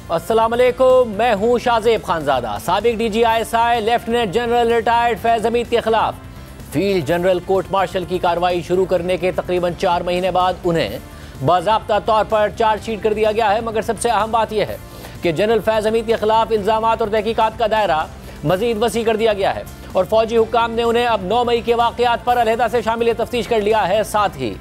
अस्सलाम वालेकुम, मैं हूं शाज़ेब खानज़ादा। साबिक DGI लेफ्टिनेंट जनरल रिटायर्ड फैज़ हमीद के खिलाफ फील्ड जनरल कोर्ट मार्शल की कार्रवाई शुरू करने के तकरीबन 4 महीने बाद उन्हें बाज़ाब्ता तौर पर चार्जशीट कर दिया गया है। मगर सबसे अहम बात यह है कि जनरल फैज़ हमीद के खिलाफ इल्ज़ामात और तहकीकात का दायरा मज़ीद वसी कर दिया गया है और फौजी हुक्काम ने उन्हें अब 9 मई के वाक़यात पर अलहदा से शामिल तफ्तीश कर लिया है। साथ ही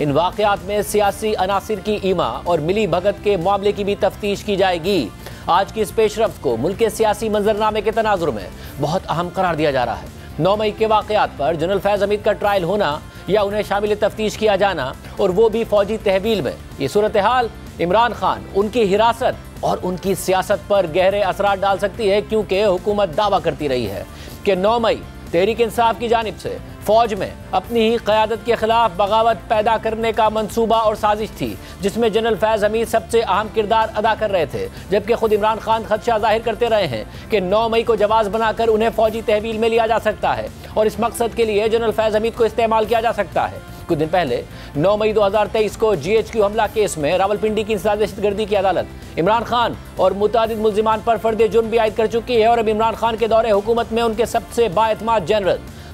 इन वाक़यात में सियासी अनासिर की ईमा और मिली भगत के मामले की भी तफ्तीश की जाएगी। आज की इस पेशरफ्त को मुल्क के सियासी मंजरनामे के तनाजुर में बहुत अहम करार दिया जा रहा है। 9 मई के वाक़यात पर जनरल फैज़ हमीद का ट्रायल होना या उन्हें शामिल तफ्तीश किया जाना और वो भी फौजी तहवील में, ये सूरत हाल इमरान खान, उनकी हिरासत और उनकी सियासत पर गहरे असरात डाल सकती है, क्योंकि हुकूमत दावा करती रही है कि 9 मई तहरीक इंसाफ की जानिब से फौज में अपनी ही क़यादत के खिलाफ बगावत पैदा करने का मंसूबा और साजिश थी, जिसमें जनरल फैज़ हमीद सबसे अहम किरदार अदा कर रहे थे। जबकि खुद इमरान खान खदशा जाहिर करते रहे हैं कि 9 मई को जवाज़ बनाकर उन्हें फौजी तहवील में लिया जा सकता है और इस मकसद के लिए जनरल फैज़ हमीद को इस्तेमाल किया जा सकता है। कुछ दिन पहले 9 मई 2023 को GHQ हमला केस में रावलपिंडी की इंसदाद दहशतगर्दी की अदालत इमरान खान और मुतादिद मुल्जिमान पर फर्द जुर्म भी आयद कर चुकी है और अब इमरान खान के दौरे हुकूमत में उनके सबसे बाएतमाद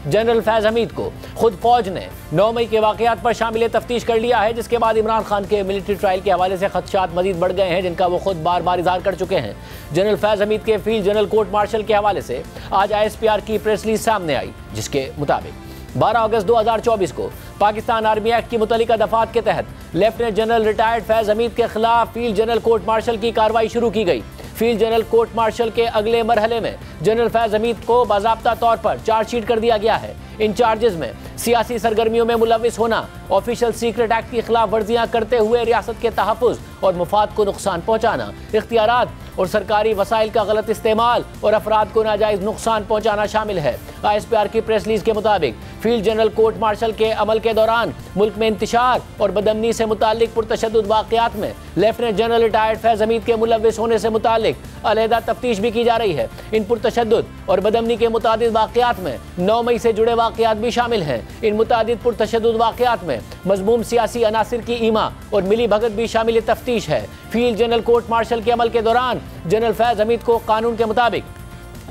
जनरल फैज़ हमीद को खुद फौज ने 9 मई के वाक़यात पर शामिल तफ्तीश कर लिया है, जिसके बाद इमरान खान के मिलिट्री ट्रायल के हवाले से खदशात मजीद बढ़ गए हैं, जिनका वो खुद बार बार इज़हार कर चुके हैं। जनरल फैज़ हमीद के फील्ड जनरल कोर्ट मार्शल के हवाले से आज ISPR की प्रेस रिलीज सामने आई, जिसके मुताबिक 12 अगस्त 2024 को पाकिस्तान आर्मी एक्ट की मुतल्लिका दफात के तहत लेफ्टिनेंट जनरल रिटायर्ड फैज़ हमीद के खिलाफ फील्ड जनरल कोर्ट मार्शल की कार्रवाई शुरू की गई। फील्ड जनरल कोर्ट मार्शल के अगले मरहले में जनरल फैज़ हमीद को बाज़ाब्ता तौर पर चार्जशीट कर दिया गया है। इन चार्जेस में सियासी सरगर्मियों में मुलविस होना, ऑफिशियल सीक्रेट एक्ट की खिलाफ वर्जियां करते हुए रियासत के तहफ़्फ़ुज़ और मुफाद को नुकसान पहुँचाना, इख्तियारात और सरकारी वसाइल का गलत इस्तेमाल और अफराद को नाजायज़ नुकसान पहुँचाना शामिल है। ISPR की प्रेस रिलीज के मुताबिक फील्ड जनरल कोर्ट मार्शल के अमल के दौरान मुल्क में इंतशार और बदअमनी से मुताल्लिक पुरतशद्दुद वाक़यात में लेफ्टिनेंट जनरल रिटायर्ड फैज़ हमीद के मुलविस होने से मुताल्लिक अलहदा तफ्तीश भी की जा रही है। इन पुरतशद्दुद और बदअमनी के मुतादिद वाक़यात में 9 मई से जुड़े वाक़यात भी शामिल हैं। इन मुतादिद पुरतशद्दुद वाक़यात में मज़मूम सियासी अनासिर की ईमा और मिली भगत भी शामिल तफ्तीश है। फील्ड जनरल कोर्ट मार्शल के अमल के दौरान जनरल फैज़ हमीद को कानून के मुताबिक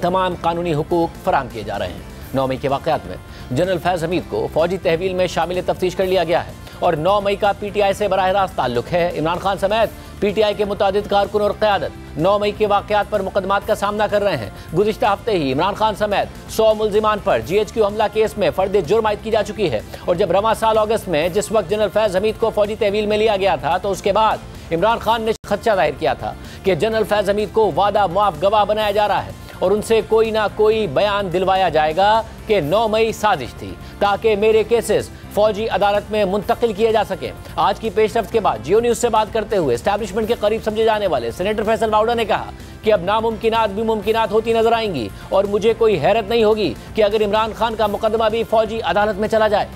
तमाम कानूनी हुकूक फराहम किए जा रहे हैं। 9 मई के वाक़यात में जनरल फैज़ हमीद को फौजी तहवील में शामिल तफ्तीश कर लिया गया है और 9 मई का PTI से बराह रास्त ताल्लुक है। इमरान खान समेत PTI के मुतादिद कारकुन और क़यादत 9 मई के वाक़यात पर मुकदमात का सामना कर रहे हैं। गुज़िश्ता हफ्ते ही इमरान खान समेत 100 मुल्जिमान पर GHQ हमला केस में फर्द जुर्म आयद की जा चुकी है और जब रवां साल अगस्त में जिस वक्त जनरल फैज़ हमीद को फौजी तहवील में लिया गया था, तो उसके बाद इमरान खान ने खदशा जाहिर किया था कि जनरल फैज़ हमीद को वादा मुआफ़ गवाह बनाया जा रहा है और उनसे कोई ना कोई बयान दिलवाया जाएगा कि 9 मई साजिश थी ताकि मेरे केसेस फौजी अदालत में मुंतकिल किए जा सके। आज की पेशरफ्त के बाद जियो न्यूज़ से बात करते हुए एस्टैब्लिशमेंट के करीब समझे जाने वाले सेनेटर फैसल वाउडा ने कहा कि अब नामुमकिनात भी मुमकिनात होती नजर आएंगी और मुझे कोई हैरत नहीं होगी कि अगर इमरान खान का मुकदमा भी फौजी अदालत में चला जाए।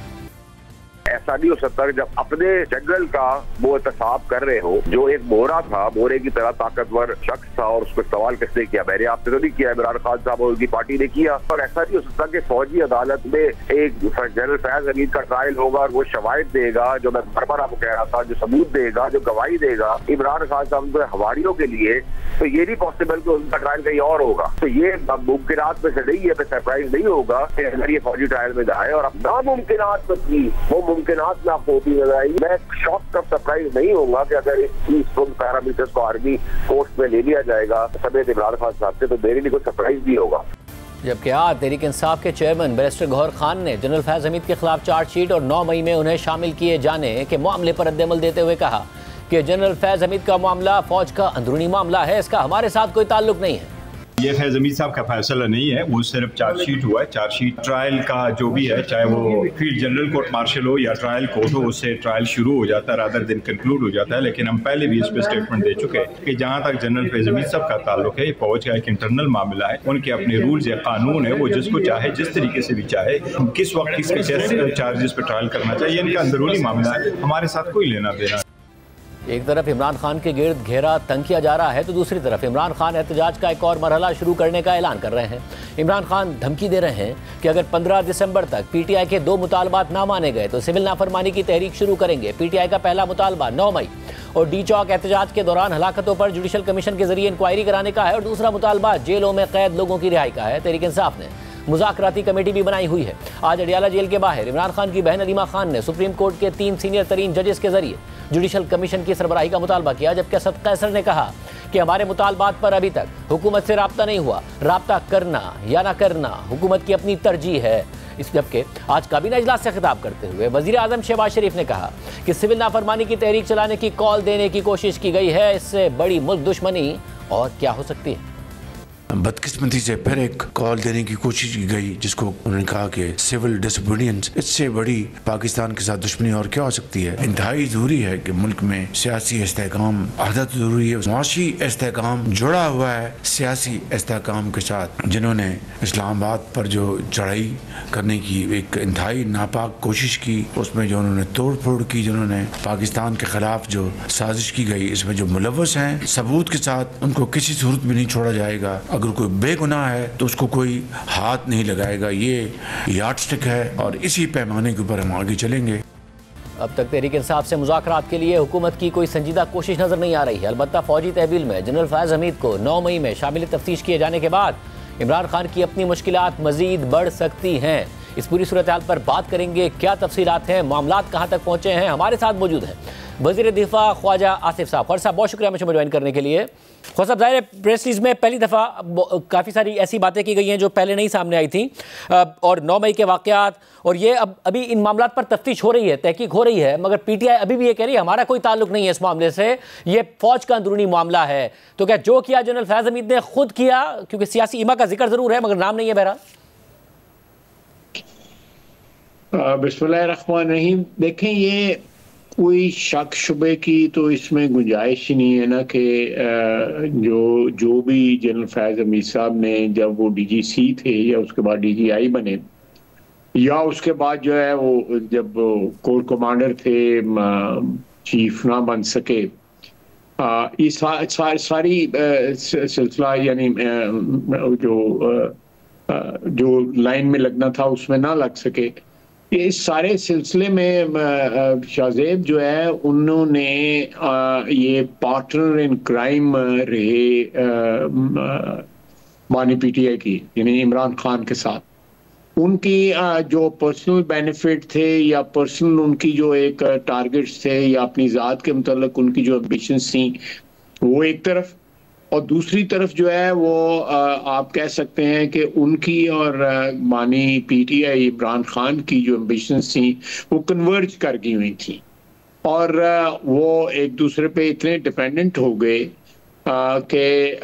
ऐसा नहीं हो सकता कि जब अपने जनरल का वो एहतसाब कर रहे हो, जो एक बोरा था, बोरे की तरह ताकतवर शख्स था और उसको सवाल किसने किया? मैंने आपने तो नहीं किया, इमरान खान साहब और उनकी पार्टी ने किया। और ऐसा नहीं हो सकता कि फौजी अदालत में एक जनरल फैज़ हमीद का ट्रायल होगा और वो शवाहिद देगा, जो मैं बार आपको कह रहा था, जो सबूत देगा, जो गवाही देगा इमरान खान साहब के हवारियों के लिए, तो ये नहीं पॉसिबल कि उनका ट्रायल कहीं और होगा। तो ये मुमकिनात में से नहीं है, सरप्राइज नहीं होगा कि अगर ये फौजी ट्रायल में जाए। और अब नामुमकिनात में थी वो मुमकिनात में आपको होती नजर आएगी। मैं शॉक का सरप्राइज नहीं होगा कि अगर इस पैरामीटर्स को आर्मी कोर्ट में ले लिया जाएगा समेत इमरान खान साहब से, तो मेरे लिए कोई सरप्राइज नहीं होगा। जबकि आज तहरीक इंसाफ के चेयरमैन बैरिस्टर गौहर खान ने जनरल फैज़ हमीद के खिलाफ चार्जशीट और 9 मई में उन्हें शामिल किए जाने के मामले पर रद्द-ए-अमल देते हुए कहा कि जनरल फैज़ हमीद का मामला फौज का अंदरूनी मामला है, इसका हमारे साथ कोई ताल्लुक नहीं है। ये फैज़ हमीद साहब का फैसला नहीं है, वो सिर्फ चार्जशीट हुआ है। चार्जशीट ट्रायल का जो भी है, चाहे वो फील्ड जनरल कोर्ट मार्शल हो या ट्रायल कोर्ट हो, उससे ट्रायल शुरू हो जाता है, रादर दिन कंक्लूड हो जाता है। लेकिन हम पहले भी इस पर स्टेटमेंट दे चुके हैं कि जहाँ तक जनरल फैज़ हमीद साहब का ताल्लुक है, ये फौज का एक इंटरनल मामला है। उनके अपने रूल्स या कानून है, वो जिसको चाहे जिस तरीके से भी चाहे किस वक्त किसके चार्जेस पर ट्रायल करना चाहिए, इनका अंदरूनी मामला है, हमारे साथ कोई लेना देना। एक तरफ इमरान खान के गिर्द घेरा तंग किया जा रहा है, तो दूसरी तरफ इमरान खान एहतजाज का एक और मरहला शुरू करने का ऐलान कर रहे हैं। इमरान खान धमकी दे रहे हैं कि अगर 15 दिसंबर तक पीटीआई के 2 मुतालबात ना माने गए तो सिविल नाफरमानी की तहरीक शुरू करेंगे। पीटीआई का पहला मुतालबा 9 मई और डी चौक एहतजाज के दौरान हलाकतों पर जुडिशल कमीशन के जरिए इंक्वायरी कराने का है और दूसरा मुतालबा जेलों में कैद लोगों की रिहाई का है। तहरीक इंसाफ ने मुज़ाकराती कमेटी भी बनाई हुई है। आज अडियाला जेल के बाहर इमरान खान की बहन अलीमा खान ने सुप्रीम कोर्ट के 3 सीनियर तरीन जजेस के जरिए जुडिशल कमीशन की सरबराही का मुतालबा किया, जबकि असद कैसर ने कहा कि हमारे मुतालबात पर अभी तक हुकूमत से राब्ता नहीं हुआ, राब्ता करना या ना करना हुकूमत की अपनी तरजीह है। इस जबकि आज काबीना इजलास से खिताब करते हुए वजीर आजम शहबाज शरीफ ने कहा कि सिविल नाफरमानी की तहरीक चलाने की कॉल देने की कोशिश की गई है, इससे बड़ी मुल्क दुश्मनी और क्या हो सकती है। बदकिस्मती से फिर एक कॉल देने की कोशिश की गई, जिसको उन्होंने कहा कि सिविल डिसोबीडियंस, इससे बड़ी पाकिस्तान के साथ दुश्मनी और क्या हो सकती है। इंतहाई जरूरी है कि मुल्क में सियासी इस्तेहकाम आदत जरूरी है, मुआशी इस्तेहकाम जुड़ा हुआ है सियासी इस्तेहकाम के साथ। जिन्होंने इस्लामाबाद पर जो चढ़ाई करने की एक इंतहाई नापाक कोशिश की, उसमें जो उन्होंने तोड़ फोड़ की, जिन्होंने पाकिस्तान के खिलाफ जो साजिश की गई, इसमें जो मुलव्वस हैं सबूत के साथ, उनको किसी सूरत में नहीं छोड़ा जाएगा। अगर कोई बेगुनाह है तो उसको कोई हाथ नहीं लगाएगा। ये यार्डस्टिक है और इसी पैमाने के ऊपर हम आगे चलेंगे। अब तक तहरीक इंसाफ से मुज़ाकरात के लिए हुकूमत की कोई संजीदा कोशिश नजर नहीं आ रही है। अलबत्ता फौजी तहवील में जनरल फैज हमीद को 9 मई में शामिल तफ्तीश किए जाने के बाद इमरान खान की अपनी मुश्किलात मजीद बढ़ सकती हैं। इस पूरी सूरत हाल पर बात करेंगे, क्या तफसीलात हैं, मामलात कहाँ तक पहुँचे हैं। हमारे साथ मौजूद हैं वज़ीर दिफा ख्वाजा आसिफ साहब। ख्वाजा साहब बहुत शुक्रिया मुझे ज्वाइन करने के लिए। ख्वाजा साहब, ज़ाहिर है प्रेस रिलीज में पहली दफ़ा काफ़ी सारी ऐसी बातें की गई हैं जो पहले नहीं सामने आई थी, और 9 मई के वाक़यात, और ये अब अभी इन मामलात पर तफ्तीश हो रही है, तहकीक हो रही है, मगर पीटीआई अभी भी ये कह रही है हमारा कोई ताल्लुक नहीं है इस मामले से, ये फ़ौज का अंदरूनी मामला है। तो क्या जो किया जनरल फैज़ हमीद ने खुद किया, क्योंकि सियासी इमा का जिक्र ज़रूर है मगर नाम नहीं है बहरहाल? बिस्मिल्लाहिर्रहमानिर्रहीम। देखें, ये कोई शक शुबे की तो इसमें गुंजाइश ही नहीं है ना कि जो भी जनरल फैज़ हमीद साहब ने जब वो डीजीसी थे या उसके बाद डीजीआई बने या उसके बाद जो है वो जब कोर कमांडर थे चीफ ना बन सके, इस सारी सिलसिला यानी जो लाइन में लगना था उसमें ना लग सके। इस सारे सिलसिले में शाहजेब जो है उन्होंने ये पार्टनर इन क्राइम रहे बानी पीटीआई की, यानी इमरान खान के साथ। उनकी जो पर्सनल बेनिफिट थे या पर्सनल उनकी जो एक टारगेट्स थे या अपनी ज़ात के मुताल्लिक उनकी जो एम्बिशंस थी, वो एक तरफ, और दूसरी तरफ जो है वो आप कह सकते हैं कि उनकी और बानी पीटीआई इमरान खान की जो एम्बिशंस थी वो कन्वर्ज कर गई हुई थी, और वो एक दूसरे पे इतने डिपेंडेंट हो गए कि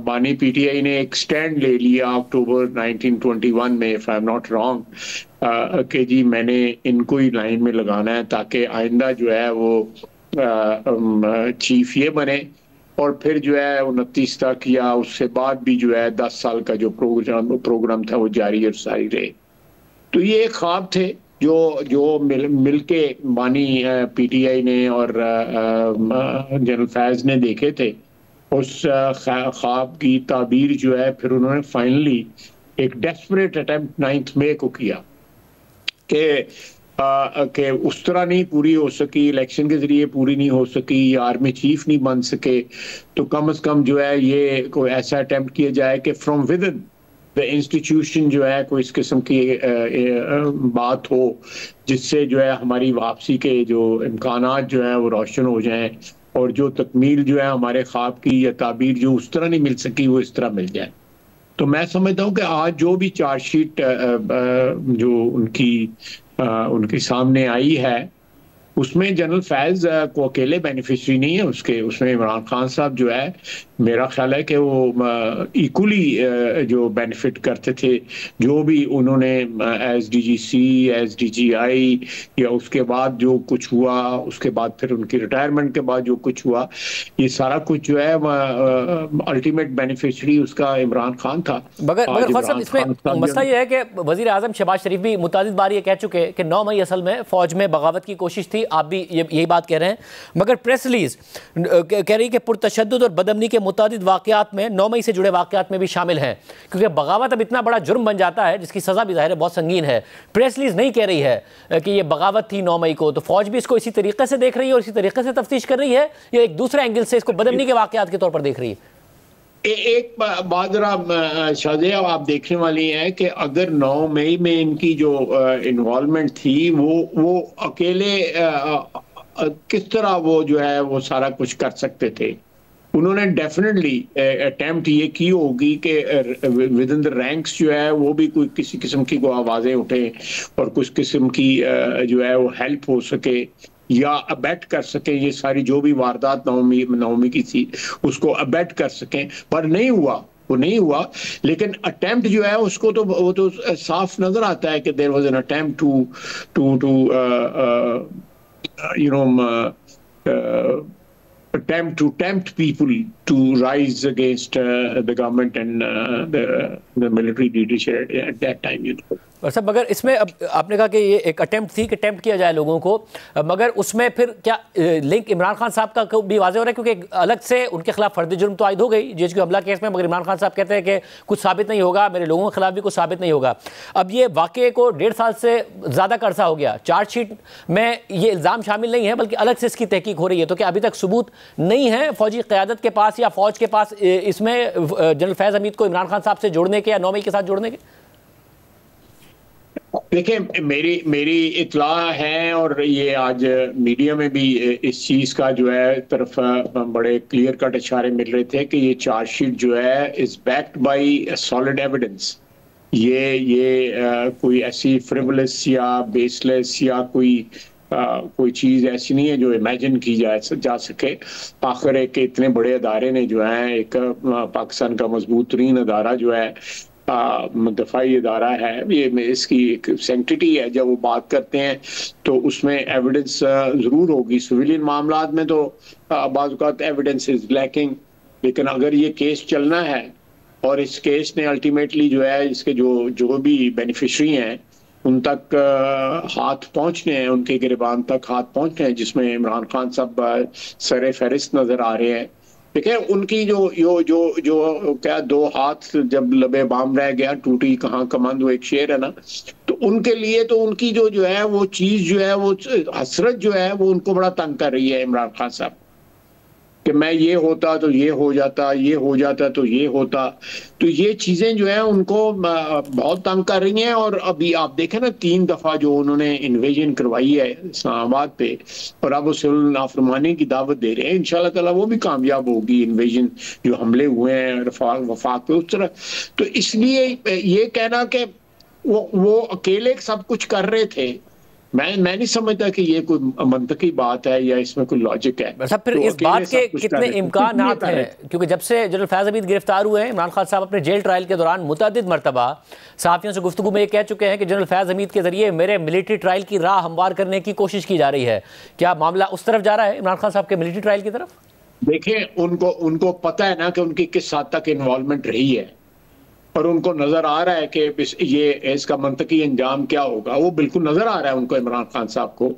बानी पीटीआई ने एक स्टैंड ले लिया अक्टूबर 1921 में, if I am not wrong, कि जी मैंने इनको ही लाइन में लगाना है ताकि आइंदा जो है वो चीफ ये बने, और फिर जो है 29 तक या उससे बाद भी जो है 10 साल का जो प्रोग्राम था वो जारी और सारी रहे। तो ये एक ख्वाब थे जो मिल के बानी पीटीआई ने और जनरल फैज ने देखे थे। उस ख्वाब की ताबीर जो है फिर उन्होंने फाइनली एक डेस्परेट अटेम्प्ट 9 मई को किया कि उस तरह नहीं पूरी हो सकी, इलेक्शन के जरिए पूरी नहीं हो सकी, या आर्मी चीफ नहीं बन सके, तो कम से कम जो है ये कोई ऐसा अटेम्प्ट किया जाए कि from with in the institution जो है कोई इस किस्म की बात हो जिससे जो है हमारी वापसी के जो इम्कानात जो है वो रोशन हो जाएं, और जो तकमील जो है हमारे ख्वाब की या ताबीर जो उस तरह नहीं मिल सकी वो इस तरह मिल जाए। तो मैं समझता हूँ कि आज जो भी चार्जशीट जो उनके सामने आई है उसमें जनरल फैज को अकेले बेनिफिशरी नहीं है, उसमें इमरान खान साहब जो है मेरा ख्याल है कि वो इक्वली जो बेनिफिट करते थे, जो भी उन्होंने एज डीजीसी एज डीजीआई या उसके बाद जो कुछ हुआ, उसके बाद फिर उनकी रिटायरमेंट के बाद जो कुछ हुआ, ये सारा कुछ जो है अल्टीमेट बेनिफिशरी उसका इमरान खान था। मगर इसमें मसला ये है कि वजीर आजम शहबाज शरीफ भी मुतादिद बार ये कह चुके कि 9 मई असल में फौज में बगावत की कोशिश थी, आप भी यही बात कह रहे हैं, मगर प्रेस रिलीज कह रही है कि पुरतशद्दुद और बदअमनी के मुतादिद वाक़यात में 9 मई से जुड़े वाक़यात में भी शामिल हैं, क्योंकि बगावत अब इतना बड़ा जुर्म बन जाता है जिसकी सज़ा भी ज़ाहिर है बहुत संगीन है। प्रेस रिलीज नहीं कह रही है कि ये बगावत थी 9 मई को, तो फौज भी इसको इसी तरीके से देख रही है और इसी तरीके से तफ्तीश कर रही है, या एक दूसरे एंगल से इसको बदअमनी के वाक़यात के तौर पर देख रही है? एक बात जरा शाहजेब आप देखने वाली है कि अगर 9 मई में इनकी जो इन्वॉल्वमेंट थी वो अकेले किस तरह वो जो है वो सारा कुछ कर सकते थे। उन्होंने डेफिनेटली अटेम्प्ट ये की होगी कि विद इन द रैंक्स जो है वो भी कोई किसी किस्म की को आवाज़ें उठे और कुछ किस्म की जो है वो हेल्प हो सके या अबेट कर सकें, ये सारी जो भी वारदात 9 मई की थी उसको अबेट कर सकें, पर नहीं हुआ, वो नहीं हुआ। लेकिन अटेम्प्ट जो है उसको तो वो तो साफ नजर आता है कि there was an attempt to you know attempt to tempt people to rise against the government and the military leadership at that time, you know. और सब मगर इसमें अब आपने कहा कि ये एक अटेम्प्ट थी कि अटेम्प्ट किया जाए लोगों को, मगर उसमें फिर क्या लिंक इमरान खान साहब का भी वाज़ेह हो रहा है, क्योंकि अलग से उनके खिलाफ फर्द जुर्म तो आयद हो गई जीएचक्यू हमला केस में, मगर इमरान खान साहब कहते हैं कि कुछ साबित नहीं होगा, मेरे लोगों के खिलाफ भी कुछ साबित नहीं होगा। अब ये वाक़े को 1.5 साल से ज़्यादा का अरसा हो गया, चार्जशीट में ये इल्ज़ाम शामिल नहीं है बल्कि अलग से इसकी तहकीक हो रही है, तो क्या अभी तक सबूत नहीं है फौजी क़यादत के पास या फ़ौज के पास इसमें जनरल फैज़ हमीद को इमरान खान साहब से जोड़ने के या 9 मई के साथ जोड़ने के? देखिए मेरी इतला है और ये आज मीडिया में भी इस चीज़ का जो है तरफ बड़े क्लियर कट इशारे मिल रहे थे कि ये चार्जशीट जो है is backed by solid evidence. ये कोई ऐसी फ्रिवलस या बेसलेस या कोई चीज़ ऐसी नहीं है जो इमेजिन की जा सके। आखिर एक इतने बड़े अदारे ने जो है, एक पाकिस्तान का मजबूत तरीन अदारा जो है, दफाई इदारा है, ये इसकी एक सेंटिटी है। जब वो बात करते हैं तो उसमें एविडेंस ज़रूर होगी। सिविलियन मामलात में तो बाज़ औक़ात एविडेंस इज लैकिंग, लेकिन अगर ये केस चलना है और इस केस ने अल्टीमेटली जो है इसके जो भी बेनिफिशरी हैं उन तक हाथ पहुंचने हैं, उनके गिरबान तक हाथ पहुंचने हैं, जिसमें इमरान खान साहब सरे फहरिस्त नज़र आ रहे हैं। देखिए उनकी जो क्या 2 हाथ जब लबे बाम रह गया टूटी कहाँ कमंद, वो एक शेर है ना, तो उनके लिए तो उनकी जो है वो चीज़ जो है वो हसरत जो है वो उनको बड़ा तंग कर रही है इमरान खान साहब कि मैं ये होता तो ये हो जाता, ये हो जाता तो ये होता। तो ये चीज़ें जो है उनको बहुत तंग कर रही हैं। और अभी आप देखें ना 3 दफ़ा जो उन्होंने इन्वेजन करवाई है इस्लामाबाद पे, और अब वो सिविल नाफरमानी की दावत दे रहे हैं। इंशाल्लाह ताला वो भी कामयाब होगी, इन्वेजन जो हमले हुए हैं वफाक पे उस तरह। तो इसलिए ये कहना कि वो अकेले सब कुछ कर रहे थे, मैं नहीं समझता कि ये कोई मंतकी बात है या इसमें कोई लॉजिक है। सब फिर तो इस बात के कितने इम्कान हैं, क्योंकि जब से जनरल फैज़ हमीद गिरफ्तार हुए हैं, इमरान खान साहब अपने जेल ट्रायल के दौरान मुतअद्दिद मरतबा सहाफ़ियों से गुफ्तगू में ये कह चुके हैं कि जनरल फैज़ हमीद के जरिए मेरे मिलिट्री ट्रायल की राह हमवार करने की कोशिश की जा रही है। क्या मामला उस तरफ जा रहा है, इमरान खान साहब के मिलिट्री ट्रायल की तरफ? देखें उनको पता है ना कि उनकी किस हद तक इन्वॉल्वमेंट रही है, और उनको नजर आ रहा है कि ये इसका मंतकी अंजाम क्या होगा। वो बिल्कुल नजर आ रहा है उनको, इमरान खान साहब को,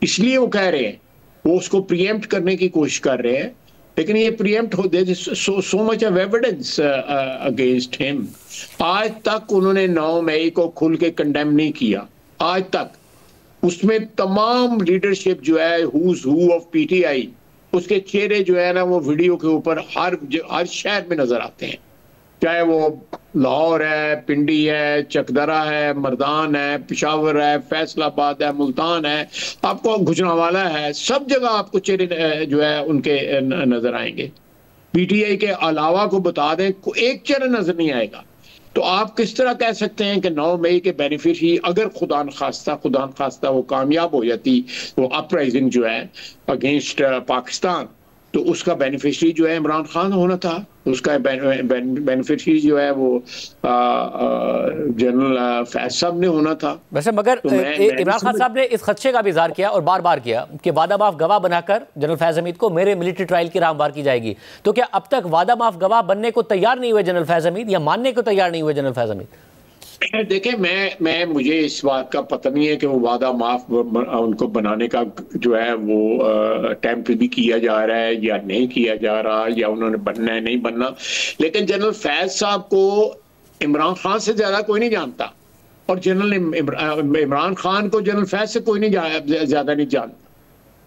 इसलिए वो कह रहे हैं, वो उसको प्रीएम्प्ट करने की कोशिश कर रहे हैं। लेकिन ये प्रीएम्प्ट हो they so much of evidence against him. आज तक उन्होंने 9 मई को खुल के कंडेम नहीं किया, आज तक। उसमें तमाम लीडरशिप जो है हुज हू ऑफ पीटीआई, उसके चेहरे जो है ना वो वीडियो के ऊपर हर शहर में नजर आते हैं, चाहे वो लाहौर है, पिंडी है, चकदरा है, मर्दान है, पेशावर है, फैसलाबाद है, मुल्तान है, आपको गुजरांवाला है, सब जगह आपको चेहरे जो है उनके नजर आएंगे। पीटीआई के अलावा को बता दें एक चेहरा नजर नहीं आएगा। तो आप किस तरह कह सकते हैं कि 9 मई के बेनिफिशरी अगर खुदा न खास्ता वो कामयाब हो जाती, वो अपराइजिंग जो है अगेंस्ट पाकिस्तान, तो उसका बेनिफिशरी जो है इमरान खान होना था, उसका बेनिफिशरी जो है वो जनरल फैज साहब ने होना था। वैसे मगर तो इमरान खान साहब ने इस खदशे का भी इज़हार किया और बार बार किया कि वादा माफ गवाह बनाकर जनरल फैज हमीद को मेरे मिलिट्री ट्रायल की राह हमवार की जाएगी। तो क्या अब तक वादा माफ गवाह बनने को तैयार नहीं हुए जनरल फैज हमीद, या मानने को तैयार नहीं हुए जनरल फैज हमीद? देखें, मैं मुझे इस बात का पता नहीं है कि वो वादा माफ उनको बनाने का जो है वो अटेम्प्ट भी किया जा रहा है या नहीं किया जा रहा, या उन्होंने बनना है नहीं बनना। लेकिन जनरल फैज साहब को इमरान खान से ज्यादा कोई नहीं जानता, और जनरल इमरान खान को जनरल फैज से कोई नहीं ज्यादा नहीं जानता।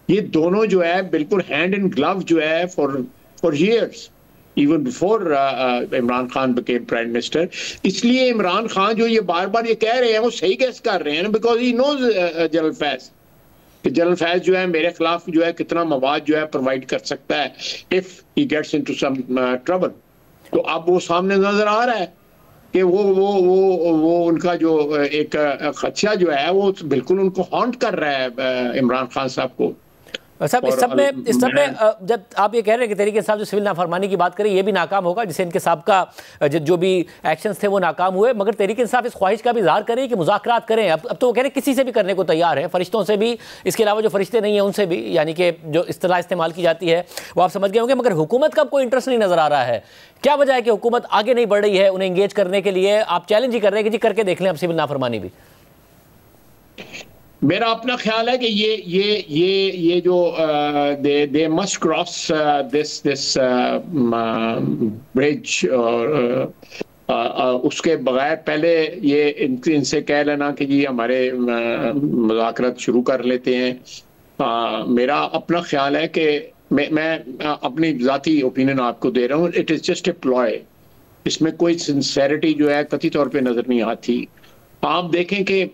ये दोनों जो है बिल्कुल हैंड इन ग्लव जो है for years, even before Imran Khan became prime minister. इसलिए इमरान खान जो ये बार बार ये कह रहे हैं वो सही गेस कर रहे हैं, because he knows General Faiz कि जनरल फैज जो है मेरे खिलाफ जो है कितना मवाद जो है प्रोवाइड कर सकता है if he gets into some trouble. तो अब वो सामने नजर आ रहा है कि वो उनका जो एक खदशा जो है वो बिल्कुल उनको हॉन्ट कर रहा है इमरान खान साहब को। साहब इस सब में जब आप ये कह रहे हैं कि तरीके साहब जो सिविल नाफरमानी की बात करें ये भी नाकाम होगा, जिससे इनके साहब का जो भी एक्शंस थे वो नाकाम हुए, मगर तरीके साहब इस ख्वाहिश का भी इजहार करें कि मुज़ाकरात करें। अब तो वो कह रहे हैं किसी से भी करने को तैयार है, फरिश्तों से भी, इसके अलावा जो फरिश्ते नहीं हैं उनसे भी, यानी कि जो इस्तेलाह इस्तेमाल की जाती है वो आप समझ गए होंगे। मगर हुकूमत का कोई इंटरेस्ट नहीं नजर आ रहा है। क्या वजह है कि हुकूमत आगे नहीं बढ़ रही है उन्हें इंगेज करने के लिए? आप चैलेंज ही कर रहे हैं कि जी करके देख लें अब सिविल नाफरमानी भी। मेरा अपना ख्याल है कि ये जो they must cross this bridge, और उसके बगैर पहले ये इनसे कह लेना कि जी हमारे मुज़ाकरात शुरू कर लेते हैं। मेरा अपना ख्याल है कि मैं अपनी ज़ाती ओपिनियन आपको दे रहा हूँ, it is just a ploy. इसमें कोई सिंसेरिटी जो है कतई तौर पे नज़र नहीं आती। आप देखें कि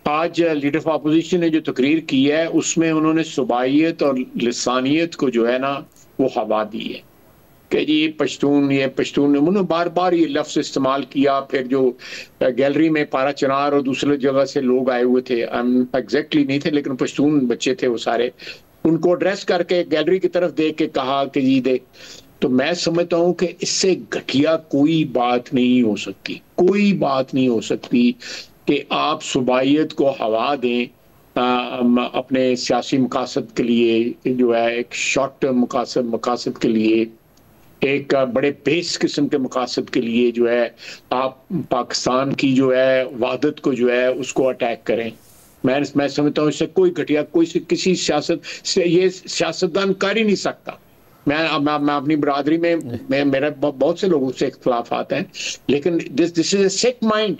आज लीडर ऑफ अपोजिशन ने जो तकरीर की है उसमें उन्होंने सुबाइयत और लिसानियत को जो है ना वो हवा दी है कि जी ये पश्तून उन्होंने बार बार ये लफ्ज़ इस्तेमाल किया। फिर जो गैलरी में पारा चनार और दूसरे जगह से लोग आए हुए थे, एग्जैक्टली नहीं थे लेकिन पश्तून बच्चे थे वो सारे, उनको एड्रेस करके गैलरी की तरफ देख के कहा कि जी दे। तो मैं समझता हूँ कि इससे घटिया कोई बात नहीं हो सकती, कोई बात नहीं हो सकती कि आप सुबाइयत को हवा दें अपने सियासी मकासद के लिए, जो है एक शॉर्ट टर्म मकासद के लिए, एक बड़े बेस किस्म के मकासद के लिए जो है आप पाकिस्तान की जो है वहादत को जो है उसको अटैक करें। मैं समझता हूँ इससे कोई घटिया किसी सियासत से ये सियासतदान कर ही नहीं सकता। मैं अपनी बरादरी में मेरा बहुत से लोगों से इख्तिलाफ आता है, लेकिन this is a sick mind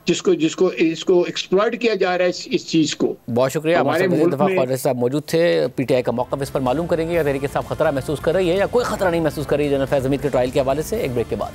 जिसको इसको एक्सप्लॉइट किया जा रहा है इस चीज को। बहुत शुक्रिया। हमारे ख्वाजा साहब मौजूद थे। पीटीआई का मौक़िफ़ इस पर मालूम करेंगे या तहरीक इंसाफ खतरा महसूस कर रही है या कोई खतरा नहीं महसूस कर रही है जनरल फैज़ हमीद के ट्रायल के हवाले से। एक ब्रेक के बाद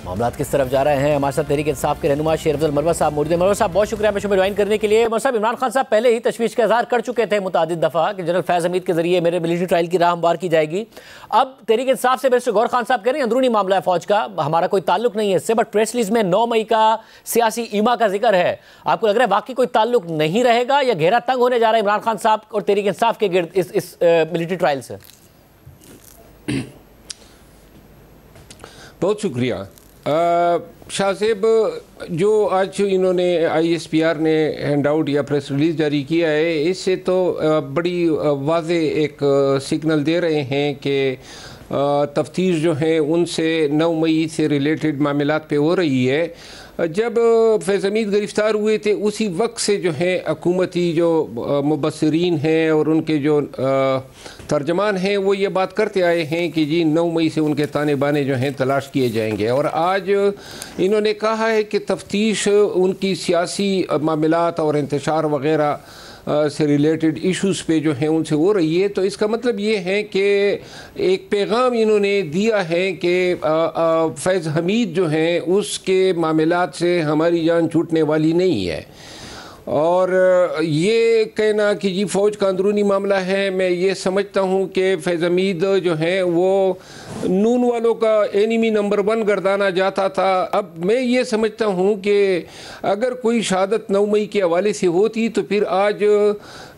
मामला किस तरफ जा रहे हैं, हमारे साथ तहरीक इंसाफ के रहनुमा शेर अफजल मरवत साहब मौजूद हैं। मरवत साहब बहुत शुक्रिया हमें ज्वाइन करने के लिए। मरवत साहब, इमरान खान साहब पहले ही तशवीश का इजहार कर चुके थे मुतादिद दफ़ा कि जनरल फैज़ हमीद के जरिए मेरे मिलिट्री ट्रायल की राह हमवार की जाएगी। अब तहरीक इंसाफ से बैरिस्टर गौहर खान साहब कह रहे हैं अंदरूनी मामला है फौज का, हमारा कोई ताल्लुक नहीं है इससे, बट प्रेस रिलीज में 9 मई का सियासी ईमा का जिक्र है। आपको लग रहा है वाकई कोई ताल्लुक नहीं रहेगा या घेरा तंग होने जा रहा है इमरान खान साहब और तहरीक इंसाफ के गिर्द इस मिलिट्री ट्रायल से? बहुत शुक्रिया शाह साहब। जो आज इन्होंने ISPR ने हैंड आउट या प्रेस रिलीज़ जारी किया है, इससे तो बड़ी वाज़े एक सिग्नल दे रहे हैं कि तफ्तीश जो है उनसे 9 मई से रिलेटेड मामलात पे हो रही है। जब फैज़ हमीद गिरफ़्तार हुए थे उसी वक्त से जो है हुकूमती जो मुबस्सिरीन हैं और उनके जो तर्जमान हैं वो ये बात करते आए हैं कि जी 9 मई से उनके ताने बाने जो हैं तलाश किए जाएंगे। और आज इन्होंने कहा है कि तफ्तीश उनकी सियासी मामलात और इंतशार वग़ैरह से रिलेटेड इश्यूज़ पे जो हैं उनसे हो रही है। तो इसका मतलब ये है कि एक पैगाम इन्होंने दिया है कि फैज़ हमीद जो हैं उसके मामलात से हमारी जान छूटने वाली नहीं है। और ये कहना कि जी फ़ौज का अंदरूनी मामला है, मैं ये समझता हूँ कि फैज़ हमीद जो है वो नून वालों का एनिमी नंबर 1 गर्दाना जाता था। अब मैं ये समझता हूँ कि अगर कोई शहादत 9 मई के हवाले से होती तो फिर आज